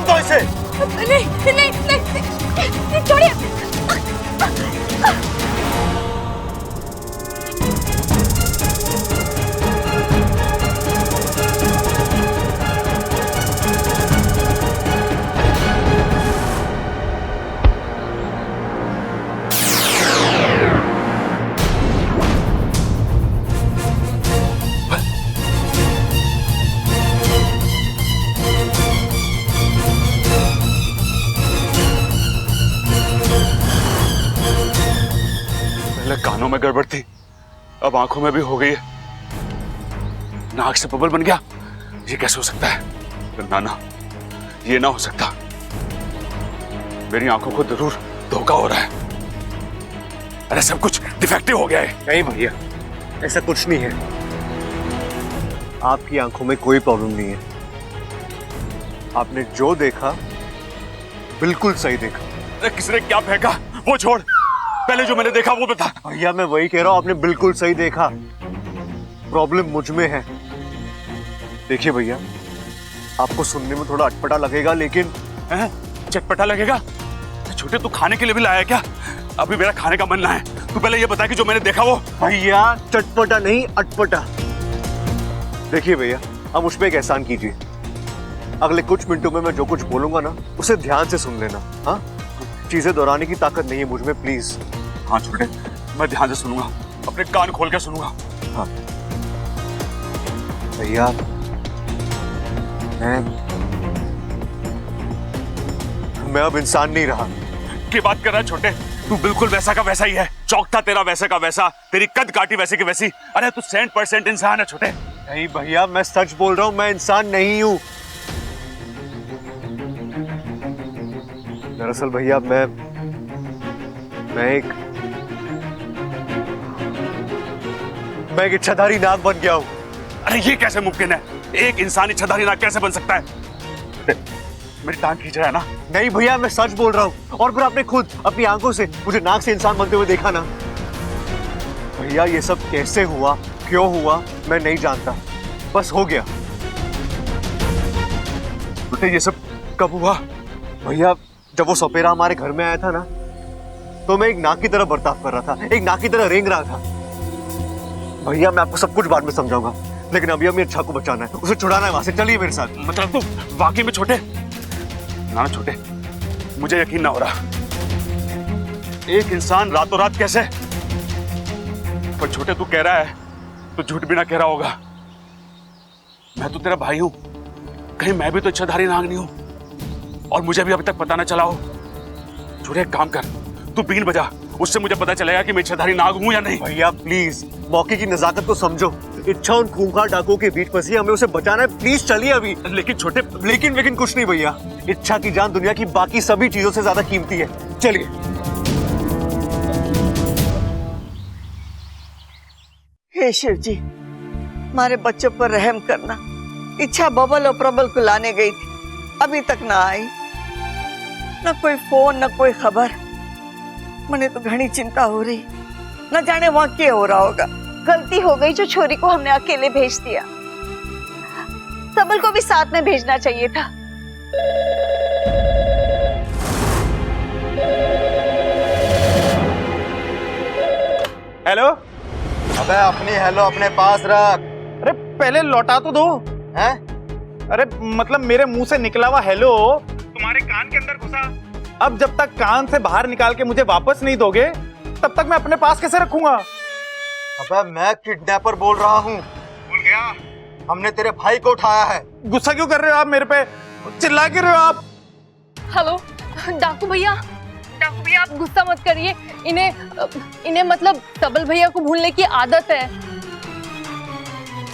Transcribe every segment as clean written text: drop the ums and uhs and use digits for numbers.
छोड़ दो इसे। नहीं नहीं नहीं, छोड़िए। कानों में गड़बड़ थी, अब आंखों में भी हो गई है। नाक से बबल बन गया। ये कैसे हो सकता है? ना, ये ना हो सकता। मेरी आंखों को जरूर धोखा हो रहा है। अरे सब कुछ डिफेक्टिव हो गया है। नहीं भैया, ऐसा कुछ नहीं है। आपकी आंखों में कोई प्रॉब्लम नहीं है। आपने जो देखा बिल्कुल सही देखा। अरे किसने क्या फेंका वो छोड़, पहले जो मैंने देखा वो बता। भैया मैं वही कह रहा हूं, आपने बिल्कुल सही देखा। प्रॉब्लम मुझ में है। देखिए भैया, आपको सुनने में थोड़ा अटपटा लगेगा, लेकिन चटपटा लगेगा? छोटे तू खाने के लिए भी लाया क्या? अभी मेरा खाने का मन ना है। तू पहले ये बता कि जो मैंने देखा वो। भैया चटपटा नहीं, अटपटा। देखिए भैया, अब मुझ पे एक एहसान कीजिए। अगले कुछ मिनटों में मैं जो कुछ बोलूंगा ना, उसे ध्यान से सुन लेना। हाँ, चीजें दोहराने की ताकत नहीं है मुझ में, प्लीज। हाँ छोटे, मैं ध्यान से सुनूंगा, अपने कान खोल के सुनूंगा। हाँ भैया, मैं अब इंसान नहीं रहा। की बात कर रहा है छोटे? तू बिल्कुल वैसा का वैसा ही है। चौक था तेरा वैसे का वैसा, तेरी कद काटी वैसे की वैसी। अरे तू 100% इंसान है छोटे। नहीं भैया, मैं सच बोल रहा हूं, मैं इंसान नहीं हूं। दरअसल भैया मैं एक इच्छाधारी नाग बन गया हूं। अरे ये कैसे मुमकिन है? एक इंसान इच्छाधारी नाग कैसे बन सकता है? मेरी टांग खींच रहा है ना? नहीं भैया, मैं सच बोल रहा हूं। और फिर आपने खुद अपनी आंखों से मुझे नाग से इंसान बनते हुए देखा ना। भैया ये सब कैसे हुआ, क्यों हुआ, मैं नहीं जानता, बस हो गया। बेटे ये सब कब हुआ? भैया जब वो सपेरा हमारे घर में आया था ना, तो मैं एक नाग की तरह बर्ताव कर रहा था, एक नाग की तरह रेंग रहा था। भैया मैं आपको सब कुछ बाद में समझाऊंगा, लेकिन अभी हमें अच्छा को बचाना है, उसे छुड़ाना है वहां से। चलिए मेरे साथ। मतलब तू वाकई में छोटे? ना छोटे, मुझे यकीन ना हो रहा। एक इंसान रातों रात कैसे? पर छोटे तू कह रहा है तो झूठ भी ना कह रहा होगा। मैं तो तेरा भाई हूं, कहीं मैं भी तो इच्छाधारी नाग नहीं हूं और मुझे भी अभी तक पता ना चला हो। छोटे एक काम कर, तू बीन बजा, उससे मुझे पता चलेगा कि मैं इच्छाधारी नाग हूं या नहीं। भैया प्लीज मौके की नजाकत को समझो। इच्छा उन खूंखार डाकुओं के बीच फंसी, हमें उसे बचाना है। प्लीज चलिए अभी। लेकिन छोटे, लेकिन कुछ नहीं भैया। इच्छा की जान दुनिया की बाकी सभी चीजों से ज्यादा कीमती है। चलिए। हे शिव जी, हमारे बच्चों पर रहम करना। इच्छा बबल और प्रबल को लाने गई थी, अभी तक ना आई। न कोई फोन, न कोई खबर। मुझे तो घनी चिंता हो रही, न जाने वहां क्या हो रहा होगा। गलती हो गई जो छोरी को हमने अकेले भेज दिया। सबल को भी साथ में भेजना चाहिए था। हेलो। अबे अपनी हेलो अपने पास रख। अरे पहले लौटा तो दो। हैं? अरे मतलब मेरे मुंह से निकला हुआ हेलो तुम्हारे कान के अंदर घुसा। अब जब तक कान से बाहर निकाल के मुझे वापस नहीं दोगे, तब तक मैं अपने पास कैसे रखूंगा? अबे मैं किडनैपर बोल रहा हूँ। भूल गया? हमने तेरे भाई को उठाया है। गुस्सा क्यों कर रहे हो आप मेरे पे? चिल्ला क्यों रहे हो आप? हेलो डाकू भैया, आप गुस्सा मत करिए। इन्हें मतलब सबल भैया को भूलने की आदत है।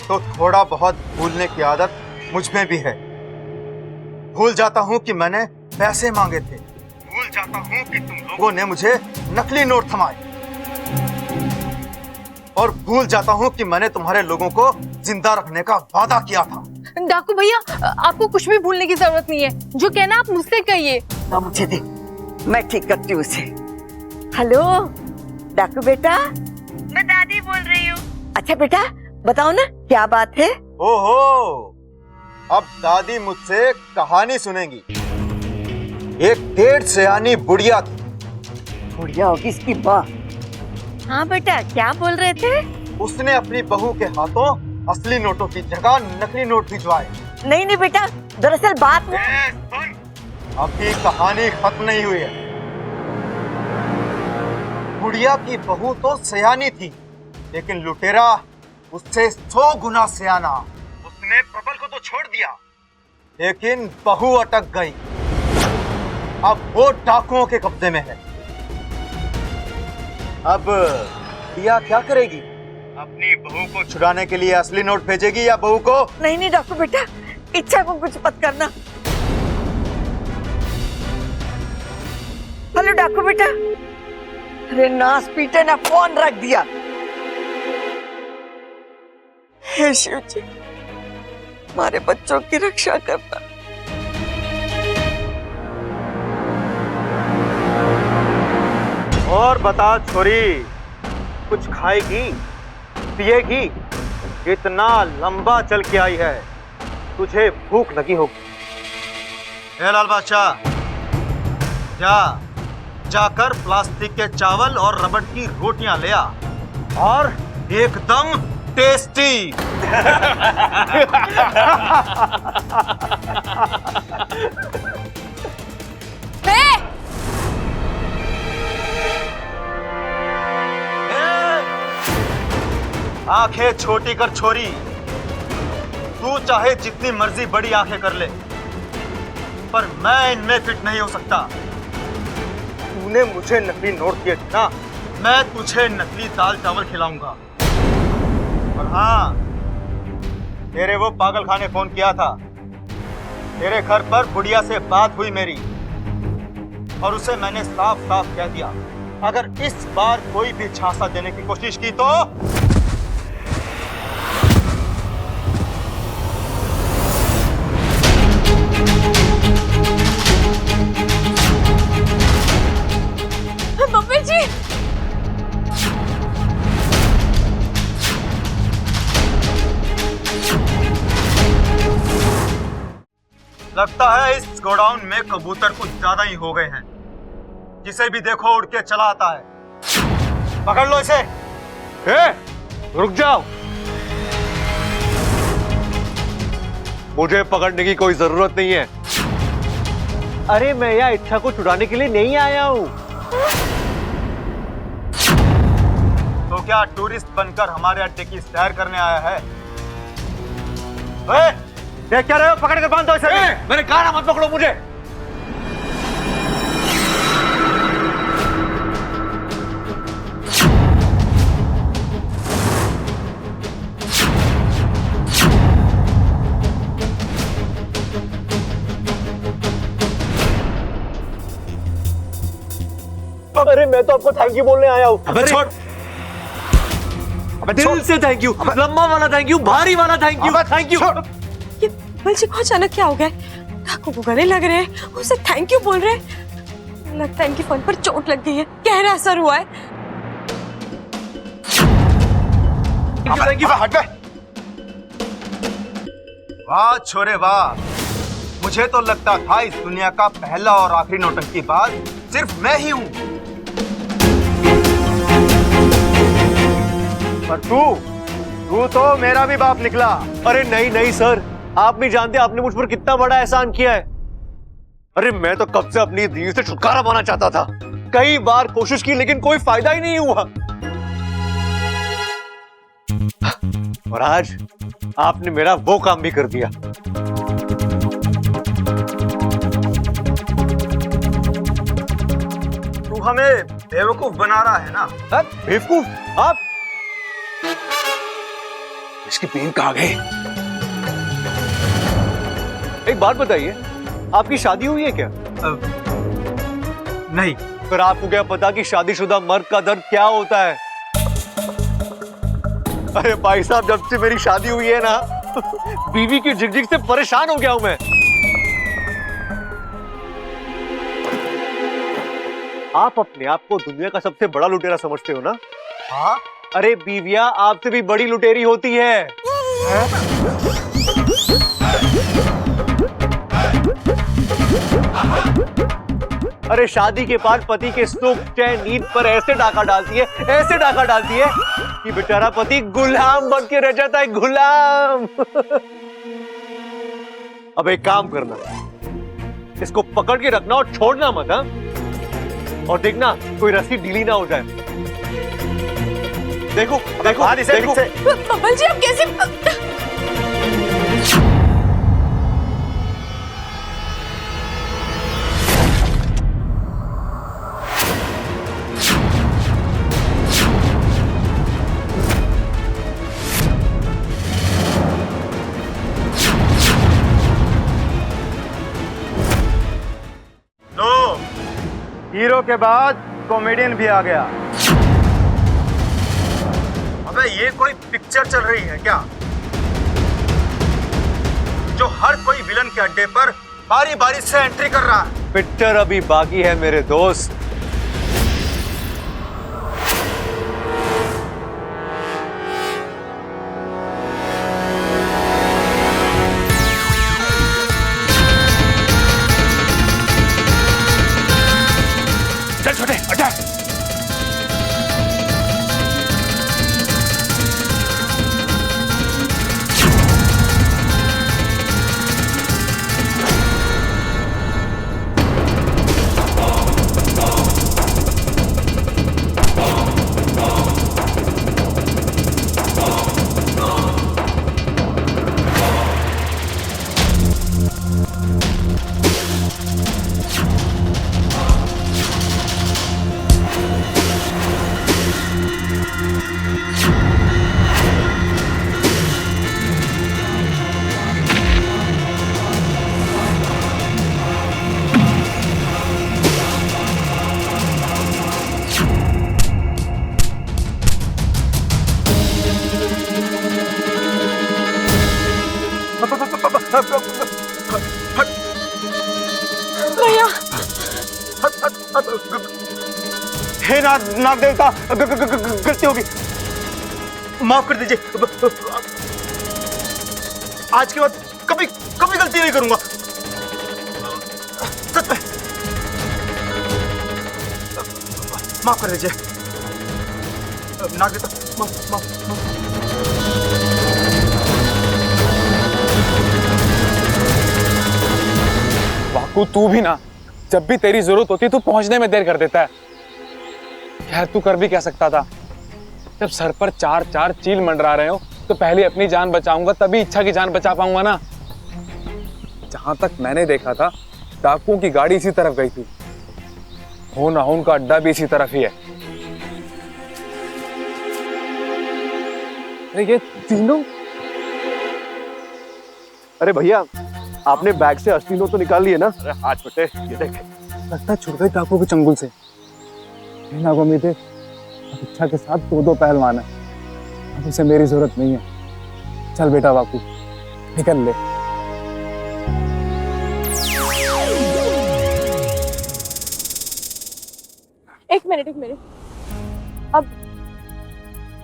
तो थोड़ा बहुत भूलने की आदत मुझ में भी है। भूल जाता हूँ कि मैंने पैसे मांगे थे, भूल जाता हूँ कि तुम लोगों ने मुझे नकली नोट थमाए, और भूल जाता हूँ कि मैंने तुम्हारे लोगों को जिंदा रखने का वादा किया था। डाकू भैया, आपको कुछ भी भूलने की जरूरत नहीं है। जो कहना आप मुझसे कहिए। मुझे दे, मैं ठीक करती हूँ उसे। हेलो डाकू बेटा, मैं दादी बोल रही हूँ। अच्छा बेटा बताओ ना क्या बात है? ओहो, अब दादी मुझसे कहानी सुनेंगी। एक डेढ़ सयानी बुढ़िया थी। बुढ़िया होगी इसकी माँ। हाँ बेटा, क्या बोल रहे थे? उसने अपनी बहू के हाथों असली नोटों की जगह नकली नोट भिजवाए। नहीं नहीं बेटा, दरअसल बात अभी कहानी खत्म नहीं हुई है। बुढ़िया की बहू तो सयानी थी, लेकिन लुटेरा उससे 100 गुना सयाना। उसने प्रबल को तो छोड़ दिया, लेकिन बहू अटक गई। अब वो डाकुओं के कब्जे में है। अब बुढ़िया क्या करेगी? अपनी बहू को छुड़ाने के लिए असली नोट भेजेगी या बहू को? नहीं नहीं डाकू बेटा, इच्छा को कुछ मत करना। हेलो डाकू बेटा। अरे नास पीटे ने फोन रख दिया। हे शिव जी, हमारे बच्चों की रक्षा करना। और बता छोरी, कुछ खाएगी पिएगी? इतना लंबा चल के आई है, तुझे भूख लगी होगी। ए लाल बादशाह, जाकर प्लास्टिक के चावल और रबड़ की रोटियां ले आ, और एकदम टेस्टी। आंखें छोटी कर छोरी, तू चाहे जितनी मर्जी बड़ी आंखें कर ले, पर मैं इनमें फिट नहीं हो सकता। तूने मुझे नकली नोट दिए थे ना, मैं तुझे नकली दाल चावल खिलाऊंगा। और हाँ, तेरे वो पागलखाने ने फोन किया था। तेरे घर पर बुढ़िया से बात हुई मेरी, और उसे मैंने साफ साफ कह दिया, अगर इस बार कोई भी झांसा देने की कोशिश की तो बब्बर जी, लगता है इस गोडाउन में कबूतर कुछ ज्यादा ही हो गए हैं। जिसे भी देखो उड़ के चला आता है। पकड़ लो इसे। रुक जाओ, मुझे पकड़ने की कोई जरूरत नहीं है। अरे मैं यहाँ इच्छा को छुड़ाने के लिए नहीं आया हूँ। तो क्या टूरिस्ट बनकर हमारे अड्डे की सैर करने आया है? देख क्या रहे हो? पकड़ कर बांध दो इसे। मैंने कहा ना मत पकड़ो मुझे। अरे मैं तो आपको थैंक यू बोलने आया हूँ। अबे छोड़। दिल से थैंक यू, लंबा वाला थैंक यू, भारी वाला थैंक यू, थैंक यू। ये बल्कि को अचानक क्या हो गया? डाकू को गले लग रहे हैं, उसे थैंक यू बोल रहे हैं। लगता है इनके फोन पर चोट लग गई है, गहरा असर हुआ है। Thank you. हट गए। वाह छोरे वाह, मुझे तो लगता था इस दुनिया का पहला और आखिरी नौटंकी बाज सिर्फ मैं ही हूँ। पर तू तो मेरा भी बाप निकला। अरे नहीं नहीं सर, आप नहीं जानते आपने मुझ पर कितना बड़ा एहसान किया है। अरे मैं तो कब से अपनी धीर से छुटकारा पाना चाहता था। कई बार कोशिश की, लेकिन कोई फायदा ही नहीं हुआ। और आज आपने मेरा वो काम भी कर दिया। तू हमें बेवकूफ बना रहा है ना? बेवकूफ? आप? इसकी पेन कहाँ गई? एक बात बताइए, आपकी शादी हुई है क्या? नहीं। फिर आपको क्या पता कि शादीशुदा मर्द का दर्द क्या होता है? अरे भाई साहब, जब से मेरी शादी हुई है ना, बीवी की झिकझिक से परेशान हो गया हूं मैं। आप अपने आप को दुनिया का सबसे बड़ा लुटेरा समझते हो ना? हाँ? अरे बीविया आपसे भी बड़ी लुटेरी होती है। अरे शादी के बाद पति के सुख चैन नींद पर ऐसे डाका डालती है, ऐसे डाका डालती है कि बेचारा पति गुलाम बन के रह जाता है, गुलाम। अब एक काम करना, इसको पकड़ के रखना और छोड़ना मत, हाँ? और देखना कोई रस्सी ढीली ना हो जाए। देखो देखो देखो। बबल जी आप कैसे? हीरो के बाद कॉमेडियन भी आ गया। अबे ये कोई पिक्चर चल रही है क्या, जो हर कोई विलन के अड्डे पर बारी बारी से एंट्री कर रहा है? पिक्चर अभी बाकी है मेरे दोस्त। चल छोटे हटा। भैया हे नाग देवता, गलती होगी, माफ कर दीजिए। आज के बाद कभी कभी गलती नहीं करूंगा, सच में। माफ कर दीजिए नाग देवता, माफ माफ माफ। वाकू तू भी ना, जब भी तेरी जरूरत होती तू पहुंचने में देर कर देता है। खैर तू कर भी क्या सकता था, जब सर पर चार चार चील मंडरा रहे हो तो पहले अपनी जान बचाऊंगा, तभी इच्छा की जान बचा पाऊंगा ना। जहां तक मैंने देखा था डाकुओं की गाड़ी इसी तरफ गई थी, हो ना हो उनका अड्डा भी इसी तरफ ही है। अरे ये तीनों, अरे भैया आपने बैग से असली नोट तो निकाल लिए ना? अरे हाथ छोटे, ये देख। लगता है छुट गई डाकुओं के चंगुल से। नागोमीते अब इच्छा के साथ दो पहलवान है, अब उसे मेरी जरूरत नहीं है। चल बेटा वाकू निकल ले। एक मिनट अब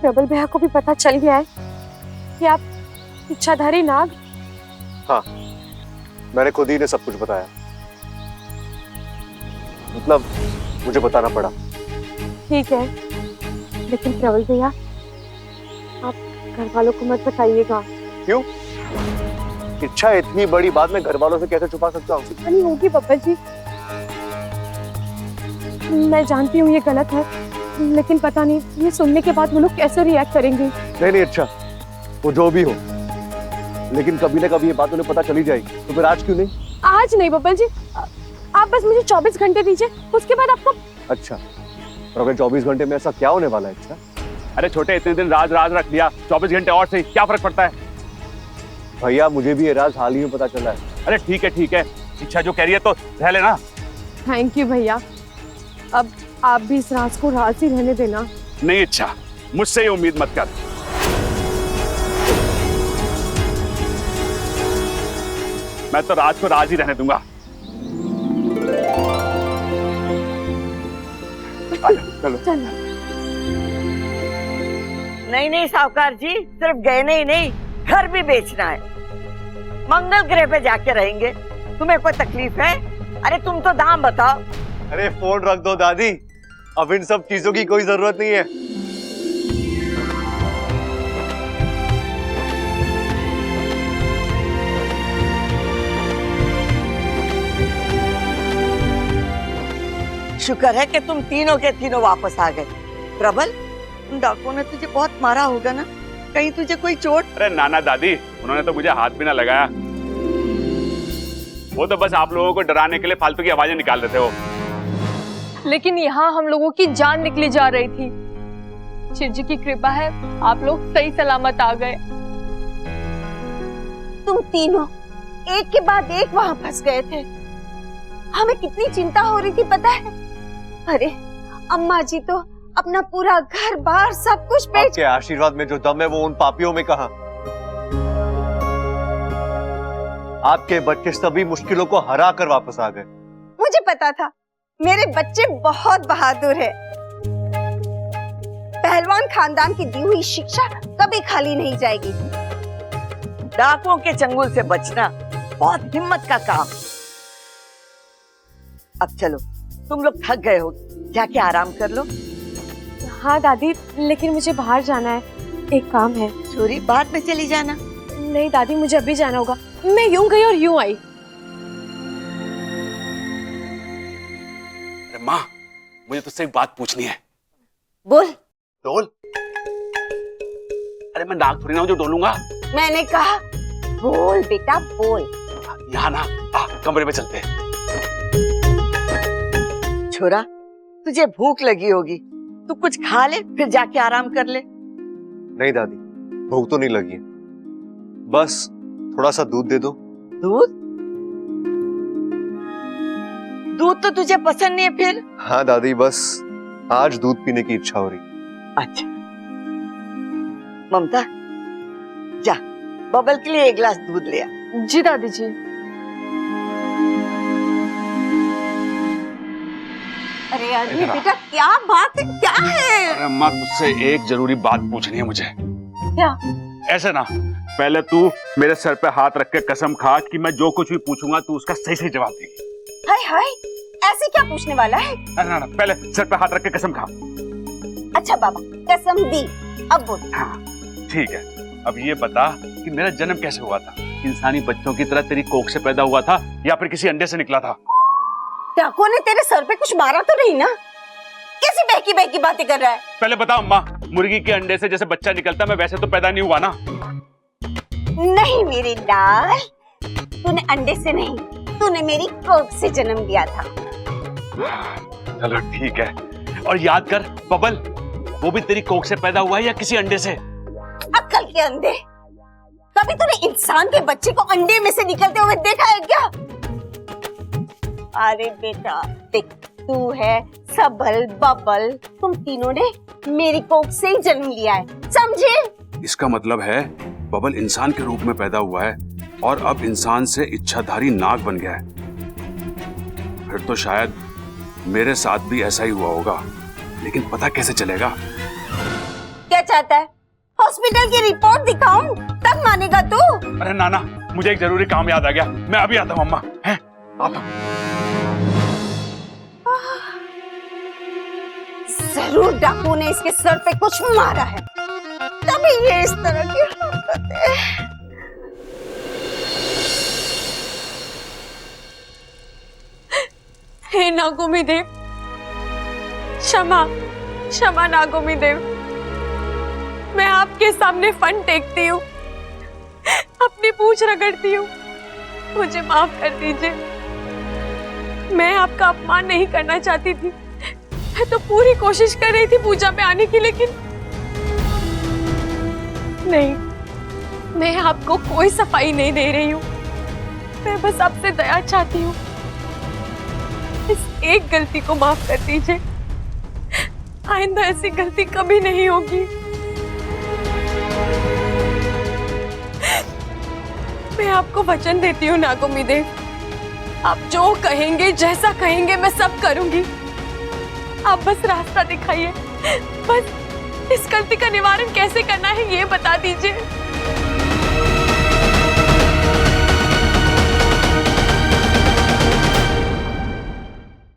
प्रबल भैया को भी पता चल गया है कि आप इच्छाधारी नाग। हाँ, मैंने खुद ही ने सब कुछ बताया, मतलब मुझे बताना पड़ा। ठीक है, लेकिन प्रबल भैया आप घर वालों को मत बताइएगा। क्यों? इच्छा इतनी बड़ी बात मैं घर वालों से कैसे छुपा सकता हूँ? नहीं होगी बब्बर जी, मैं जानती हूँ ये गलत है, लेकिन पता नहीं ये सुनने के बाद वो लोग कैसे रिएक्ट करेंगे। नहीं अच्छा, वो जो भी हो, लेकिन कभी ना कभी ये बात उन्हें पता चली जाएगी, तो फिर आज क्यों नहीं? आज नहीं बब्बर जी, आप बस मुझे 24 घंटे दीजिए, उसके बाद आपको। अच्छा, और अगर 24 घंटे में ऐसा क्या होने वाला है? अच्छा अरे छोटे, इतने दिन राज रख लिया, 24 घंटे और से क्या फर्क पड़ता है? भैया मुझे भी ये राज हाल ही में पता चला है। अरे ठीक है, इच्छा जो कह रही है तो रह लेना। थैंक यू भैया, अब आप भी इस राज को राज ही रहने देना। नहीं इच्छा, मुझसे ये उम्मीद मत कर। मैं तो राज को राज ही रहने दूंगा। चलो चलो। नहीं साहूकार जी, सिर्फ गहने ही नहीं, घर भी बेचना है। मंगल ग्रह पे जाके रहेंगे, तुम्हें कोई तकलीफ है? अरे तुम तो दाम बताओ। अरे फोन रख दो दादी, अब इन सब चीजों की कोई जरूरत नहीं है। शुक्र है कि तुम तीनों के तीनों वापस आ गए। प्रबल, उन डाकुओं ने तुझे बहुत मारा होगा ना? कहीं तुझे कोई चोट? अरे नाना दादी, उन्होंने तो मुझे हाथ भी ना लगाया। वो तो बस आप लोगों को डराने के लिए फालतू की आवाजें निकाल रहे थे वो। लेकिन यहाँ हम लोगों की जान निकली जा रही थी। शिव जी की कृपा है, आप लोग सही सलामत आ गए। तुम तीनों एक के बाद एक वहां फंस गए थे। हमें कितनी चिंता हो रही थी पता है? अरे अम्मा जी तो अपना पूरा घर बार सब कुछ बेच। आपके आशीर्वाद में जो दम है वो उन पापियों में कहां? आपके बच्चे सभी मुश्किलों को हरा कर वापस आ गए। मुझे पता था मेरे बच्चे बहुत बहादुर है। पहलवान खानदान की दी हुई शिक्षा कभी खाली नहीं जाएगी। डाकुओं के चंगुल से बचना बहुत हिम्मत का काम। अब चलो, तुम लोग थक गए हो, जाके आराम कर लो। हाँ दादी, लेकिन मुझे बाहर जाना है, एक काम है। छोरी, बाद में चली जाना। नहीं दादी, मुझे अभी जाना होगा। मैं यूं गई और यूं आई। अरे माँ, मुझे तुझसे एक बात पूछनी है। बोल। डोल? अरे मैं नाक थोड़ी ना हूं जो डोलूंगा। मैंने कहा बोल बेटा बोल। यहाँ ना, कमरे में चलते हैं। छोरा, तुझे भूख लगी होगी, तू कुछ खा ले, फिर जाके आराम कर ले। नहीं दादी, भूख तो नहीं लगी है, बस थोड़ा सा दूध दे दो। दूध? दूध तो तुझे पसंद नहीं है फिर? हाँ दादी, बस आज दूध पीने की इच्छा हो रही। अच्छा ममता, जा बबल के लिए एक गिलास दूध ले आ। जी दादी जी। अरे अरे बेटा, क्या बात है, क्या है? अरे माँ, तुझसे एक जरूरी बात पूछनी है मुझे। क्या? ऐसे ना, पहले तू मेरे सर पे हाथ रख के कसम खा कि मैं जो कुछ भी पूछूंगा तू उसका सही सही जवाब देगी। हाय हाय, ऐसे क्या पूछने वाला है? अरे ना, पहले सर पे हाथ रख के कसम खा। अच्छा बाबा, कसम दी, अब बोल। हाँ ठीक है, अब ये बता कि मेरा जन्म कैसे हुआ था? इंसानी बच्चों की तरह तेरी कोख से पैदा हुआ था या फिर किसी अंडे से निकला था? डाकुओं ने तेरे सर पे कुछ मारा तो नहीं ना? कैसी बहकी बहकी बातें कर रहा है? पहले बता अम्मा, मुर्गी के अंडे से जैसे बच्चा निकलता मैं वैसे तो पैदा नहीं हुआ ना? नहीं मेरे लाल, तूने अंडे से नहीं, तूने मेरी कोख से जन्म लिया था। चलो ठीक है, और याद कर बबल, वो भी तेरी कोख से पैदा हुआ है या किसी अंडे से? अक्ल के अंधे, कभी तूने इंसान के बच्चे को अंडे में से निकलते हुए देखा है क्या? अरे बेटा देख, तू है सबल बबल, तुम तीनों ने मेरी कोख से ही जन्म लिया है, समझे? इसका मतलब है बबल इंसान के रूप में पैदा हुआ है और अब इंसान से इच्छाधारी नाग बन गया है। फिर तो शायद मेरे साथ भी ऐसा ही हुआ होगा, लेकिन पता कैसे चलेगा? क्या चाहता है? हॉस्पिटल की रिपोर्ट दिखाऊं तब मानेगा तू? अरे नाना, मुझे एक जरूरी काम याद आ गया, मैं अभी आता हूँ। अम्मा है आता हूँ। जरूर डाकू ने इसके सर पे कुछ मारा है, तभी ये इस तरह की हरकतें। हे नागोमी देव, क्षमा क्षमा नागोमी देव, मैं आपके सामने फन टेकती हूँ, अपनी पूंछ रगड़ती हूँ, मुझे माफ कर दीजिए। मैं आपका अपमान नहीं करना चाहती थी, मैं तो पूरी कोशिश कर रही थी पूजा में आने की, लेकिन नहीं, मैं आपको कोई सफाई नहीं दे रही हूँ, मैं बस आपसे दया चाहती हूँ। इस एक गलती को माफ कर दीजिए, आइंदा ऐसी गलती कभी नहीं होगी। मैं आपको वचन देती हूँ नागोमी देव, आप जो कहेंगे, जैसा कहेंगे, मैं सब करूंगी। आप बस रास्ता दिखाइए, बस इस गलती का निवारण कैसे करना है ये बता दीजिए।